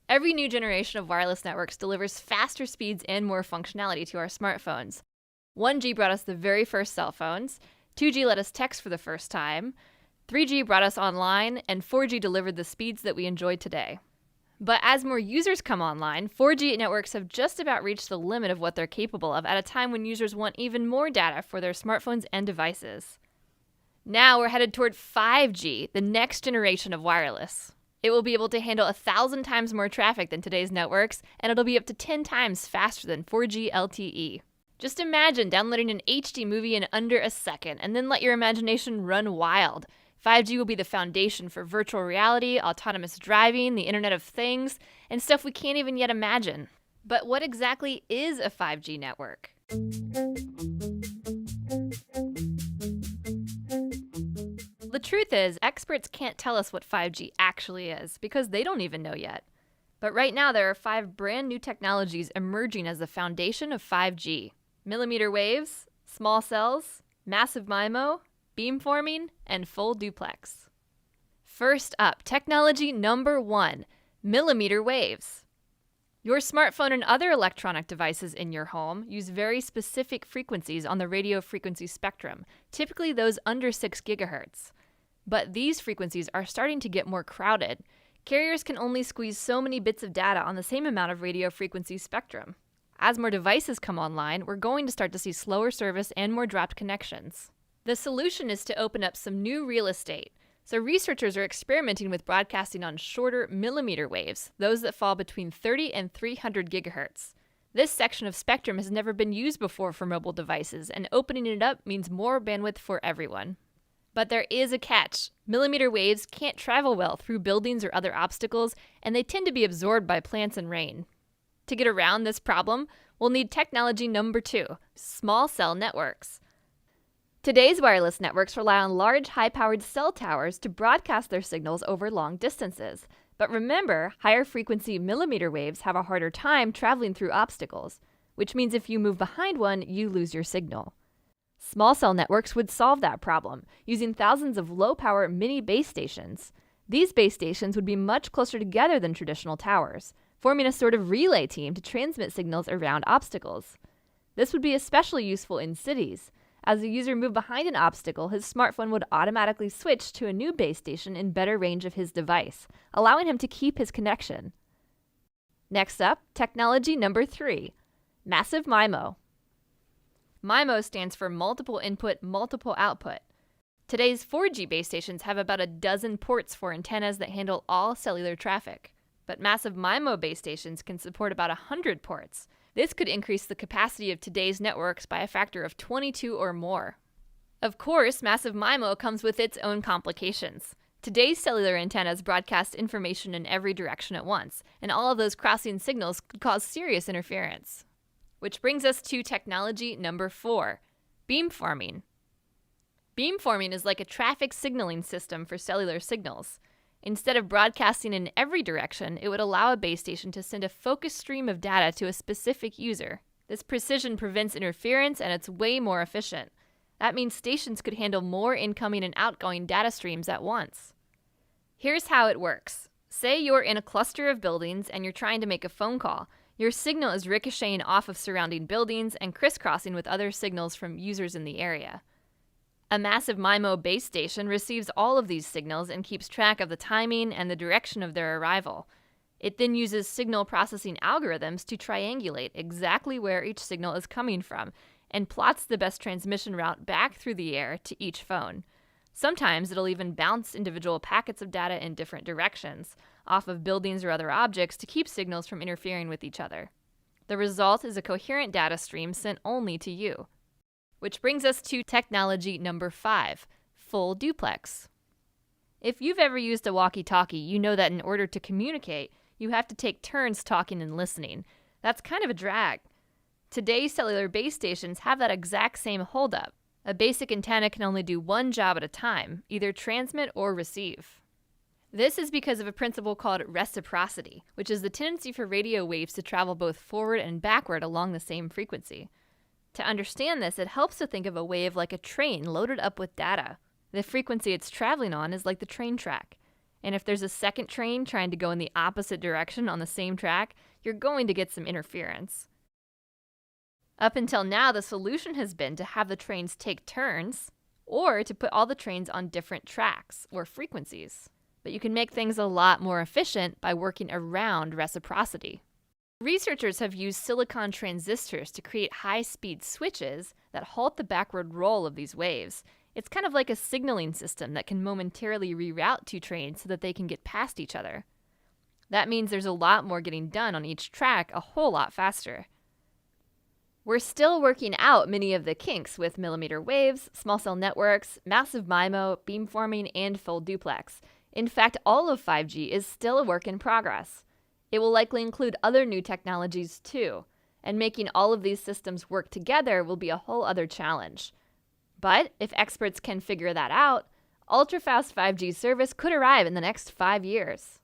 Every new generation of wireless networks delivers faster speeds and more functionality to our smartphones. 1G brought us the very first cell phones, 2G let us text for the first time, 3G brought us online, and 4G delivered the speeds that we enjoy today. But as more users come online, 4G networks have just about reached the limit of what they're capable of at a time when users want even more data for their smartphones and devices. Now we're headed toward 5G, the next generation of wireless. It will be able to handle 1,000 times more traffic than today's networks, and it'll be up to 10 times faster than 4G LTE. Just imagine downloading an HD movie in under a second, and then let your imagination run wild. 5G will be the foundation for virtual reality, autonomous driving, the Internet of Things, and stuff we can't even yet imagine. But what exactly is a 5G network? The truth is, experts can't tell us what 5G actually is because they don't even know yet. But right now, there are 5 brand new technologies emerging as the foundation of 5G. Millimeter waves, small cells, massive MIMO, beamforming, and full duplex. First up, technology number 1, millimeter waves. Your smartphone and other electronic devices in your home use very specific frequencies on the radio frequency spectrum, typically those under 6 gigahertz. But these frequencies are starting to get more crowded. Carriers can only squeeze so many bits of data on the same amount of radio frequency spectrum. As more devices come online, we're going to start to see slower service and more dropped connections. The solution is to open up some new real estate. So researchers are experimenting with broadcasting on shorter millimeter waves, those that fall between 30 and 300 gigahertz. This section of spectrum has never been used before for mobile devices, and opening it up means more bandwidth for everyone. But there is a catch. Millimeter waves can't travel well through buildings or other obstacles, and they tend to be absorbed by plants and rain. To get around this problem, we'll need technology number 2, small cell networks. Today's wireless networks rely on large, high-powered cell towers to broadcast their signals over long distances. But remember, higher frequency millimeter waves have a harder time traveling through obstacles, which means if you move behind one, you lose your signal. Small cell networks would solve that problem, using thousands of low-power mini base stations. These base stations would be much closer together than traditional towers, forming a sort of relay team to transmit signals around obstacles. This would be especially useful in cities. As a user moved behind an obstacle, his smartphone would automatically switch to a new base station in better range of his device, allowing him to keep his connection. Next up, technology number 3, massive MIMO. MIMO stands for multiple input, multiple output. Today's 4G base stations have about a dozen ports for antennas that handle all cellular traffic. But massive MIMO base stations can support about 100 ports. This could increase the capacity of today's networks by a factor of 22 or more. Of course, massive MIMO comes with its own complications. Today's cellular antennas broadcast information in every direction at once, and all of those crossing signals could cause serious interference. Which brings us to technology number 4, beamforming. Beamforming is like a traffic signaling system for cellular signals. Instead of broadcasting in every direction, it would allow a base station to send a focused stream of data to a specific user. This precision prevents interference, and it's way more efficient. That means stations could handle more incoming and outgoing data streams at once. Here's how it works. Say you're in a cluster of buildings and you're trying to make a phone call. Your signal is ricocheting off of surrounding buildings and crisscrossing with other signals from users in the area. A massive MIMO base station receives all of these signals and keeps track of the timing and the direction of their arrival. It then uses signal processing algorithms to triangulate exactly where each signal is coming from and plots the best transmission route back through the air to each phone. Sometimes it'll even bounce individual packets of data in different directions, off of buildings or other objects to keep signals from interfering with each other. The result is a coherent data stream sent only to you. Which brings us to technology number 5, full duplex. If you've ever used a walkie-talkie, you know that in order to communicate, you have to take turns talking and listening. That's kind of a drag. Today's cellular base stations have that exact same holdup. A basic antenna can only do one job at a time, either transmit or receive. This is because of a principle called reciprocity, which is the tendency for radio waves to travel both forward and backward along the same frequency. To understand this, it helps to think of a wave like a train loaded up with data. The frequency it's traveling on is like the train track. And if there's a second train trying to go in the opposite direction on the same track, you're going to get some interference. Up until now, the solution has been to have the trains take turns, or to put all the trains on different tracks or frequencies. But you can make things a lot more efficient by working around reciprocity. Researchers have used silicon transistors to create high-speed switches that halt the backward roll of these waves. It's kind of like a signaling system that can momentarily reroute two trains so that they can get past each other. That means there's a lot more getting done on each track a whole lot faster. We're still working out many of the kinks with millimeter waves, small cell networks, massive MIMO, beamforming, and full duplex. In fact, all of 5G is still a work in progress. It will likely include other new technologies too, and making all of these systems work together will be a whole other challenge. But if experts can figure that out, ultra-fast 5G service could arrive in the next 5 years.